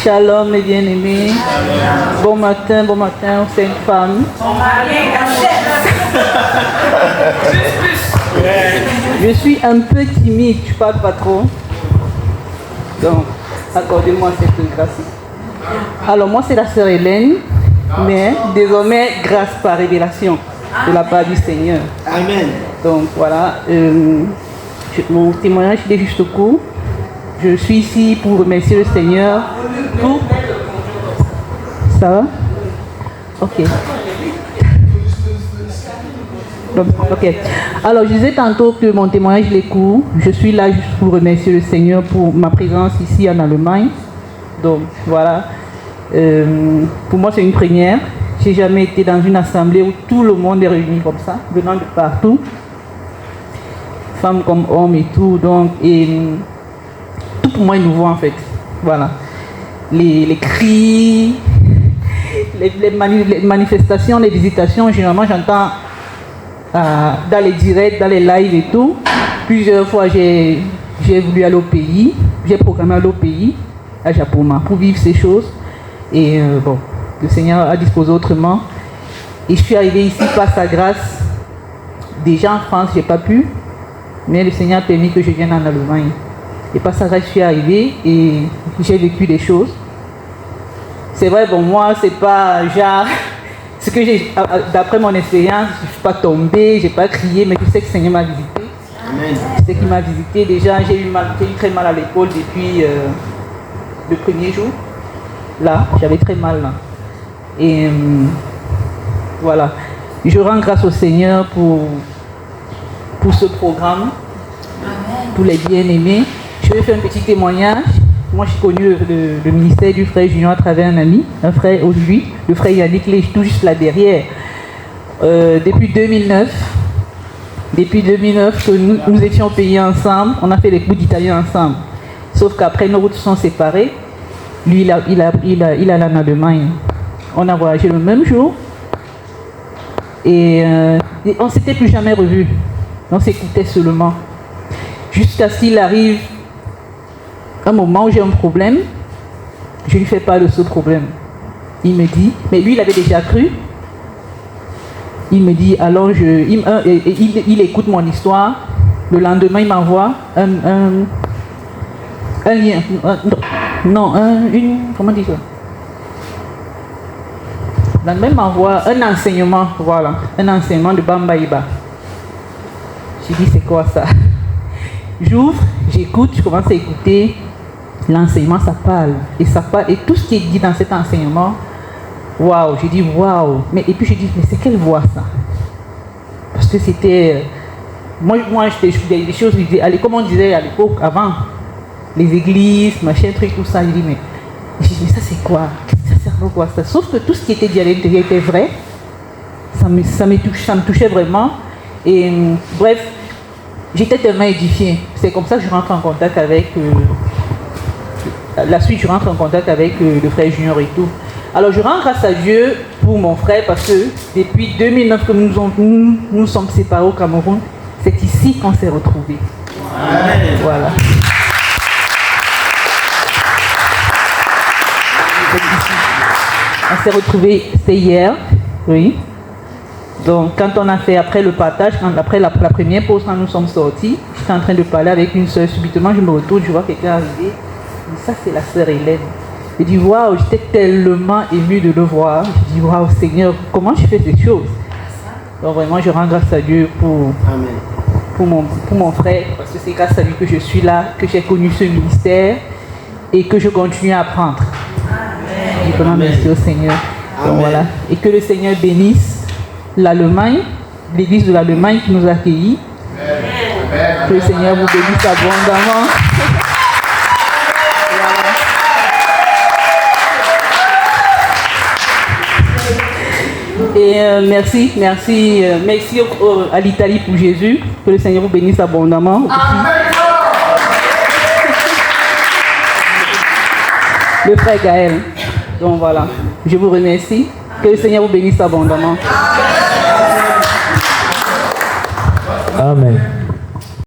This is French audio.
Shalom mes bien-aimés. Bon matin aux saintes femmes. Je suis un peu timide, je parle pas trop. Donc, accordez-moi cette grâce. Alors moi c'est la sœur Hélène, mais désormais grâce par révélation de la part du Seigneur. Amen. Donc voilà, mon témoignage est juste au court. Je suis ici pour remercier le Seigneur pour... Ça va? Ok. Ok. Alors je disais tantôt que mon témoignage est court. Je suis là juste pour remercier le Seigneur pour ma présence ici en Allemagne. Donc voilà. Pour moi c'est une première. J'ai jamais été dans une assemblée où tout le monde est réuni comme ça, venant de partout. Femmes comme hommes et tout. Donc, tout pour moi est nouveau en fait. Voilà. Les cris, les manifestations, les visitations, généralement j'entends dans les directs, dans les lives et tout. Plusieurs fois j'ai voulu aller au pays, j'ai programmé aller au pays, à Japoma, pour vivre ces choses. Et bon, le Seigneur a disposé autrement. Et je suis arrivée ici par sa grâce. Déjà en France, j'ai pas pu, mais le Seigneur a permis que je vienne en Allemagne. Et par sa grâce, je suis arrivée et j'ai vécu des choses. C'est vrai, bon, moi, c'est pas genre... Ce que j'ai, d'après mon expérience, je ne suis pas tombée, je n'ai pas crié, mais je sais que le Seigneur m'a visité. Amen. Je sais qu'il m'a visité. Déjà, j'ai eu très mal à l'épaule depuis le premier jour. Là, j'avais très mal là. Et voilà. Je rends grâce au Seigneur pour ce programme, pour les bien-aimés. Je vais faire un petit témoignage. Moi, j'ai connu le ministère du frère Junior à travers un ami, un frère aujourd'hui, le frère Yannick, il est tout juste là derrière. Depuis 2009 que nous étions au pays ensemble, on a fait les cours d'italien ensemble. Sauf qu'après, nos routes sont séparées. Lui, il allait en Allemagne. On a voyagé le même jour. Et on ne s'était plus jamais revus. On s'écoutait seulement. Jusqu'à ce qu'il arrive un moment où j'ai un problème, je lui fais part de ce problème. Il me dit, mais lui il avait déjà cru. Il me dit, alors il écoute mon histoire. Le lendemain, il m'envoie un lien. Comment dire ça? Le lendemain, il m'envoie un enseignement, voilà, un enseignement de Bambaïba. J'ai dit, c'est quoi ça? J'ouvre, j'écoute, je commence à écouter. L'enseignement, ça parle. Et tout ce qui est dit dans cet enseignement, waouh, je dis waouh. Et puis je dis, mais c'est quelle voix ça? Parce que c'était... Moi j'étais des choses, comme on disait à l'époque, avant, les églises, machin, truc, tout ça. Je dis, mais ça c'est quoi? Ça sert à quoi ça? Sauf que tout ce qui était dit à l'intérieur était vrai. Ça me touchait vraiment. Et bref, j'étais tellement édifiée. C'est comme ça que je rentre en contact avec... la suite, je rentre en contact avec le frère Junior et tout. Alors, je rends grâce à Dieu pour mon frère parce que depuis 2009 que nous sommes séparés au Cameroun, c'est ici qu'on s'est retrouvés. Amen. Voilà. On s'est retrouvés, c'était hier, oui. Donc, quand on a fait après le partage, après la première pause, quand nous sommes sortis, j'étais en train de parler avec une soeur. Subitement, je me retourne, je vois quelqu'un arriver. Ça, c'est la sœur Hélène. Je dis, waouh, j'étais tellement émue de le voir. Je dis, waouh, Seigneur, comment je fais ces choses? Donc, vraiment, je rends grâce à Dieu pour mon frère, parce que c'est grâce à lui que je suis là, que j'ai connu ce ministère et que je continue à apprendre. Je vraiment merci au Seigneur. Donc, voilà. Et que le Seigneur bénisse l'Allemagne, l'église de l'Allemagne qui nous a accueillis. Que le Seigneur vous bénisse abondamment. Et merci à l'Italie pour Jésus. Que le Seigneur vous bénisse abondamment. Le frère Gaël. Donc voilà, je vous remercie. Que le Seigneur vous bénisse abondamment. Amen.